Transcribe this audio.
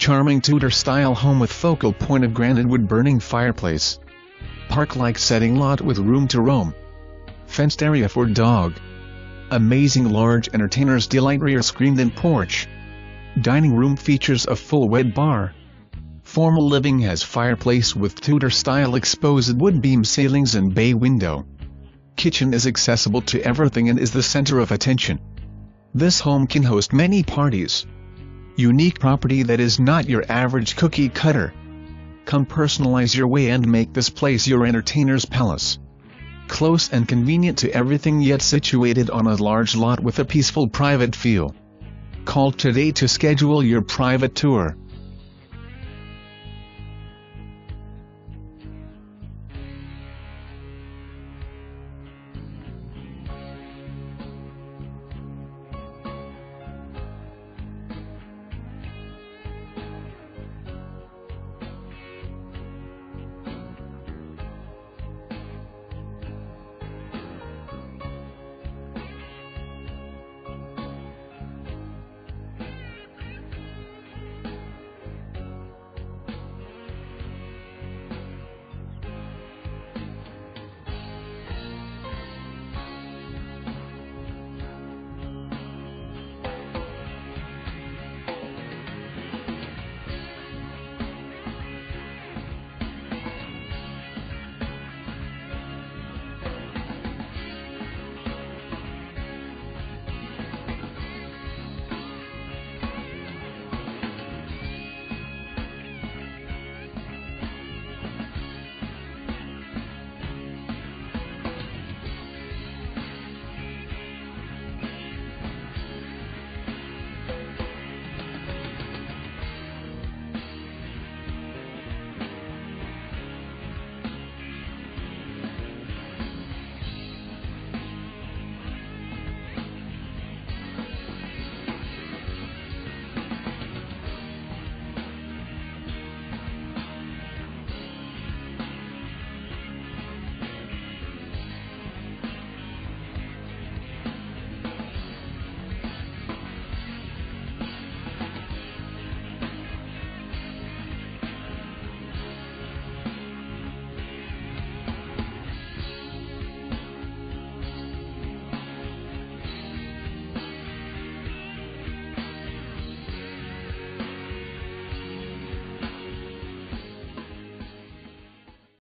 charming Tudor-style home with focal point of granite wood-burning fireplace. Park-like setting lot with room to roam. Fenced area for dog. Amazing large entertainer's delight rear screened in porch. Dining room features a full wet bar. Formal living has fireplace with Tudor-style exposed wood beam ceilings and bay window. Kitchen is accessible to everything and is the center of attention. This home can host many parties. Unique property that is not your average cookie cutter. Come personalize your way and make this place your entertainer's palace. Close and convenient to everything yet situated on a large lot with a peaceful private feel. Call today to schedule your private tour.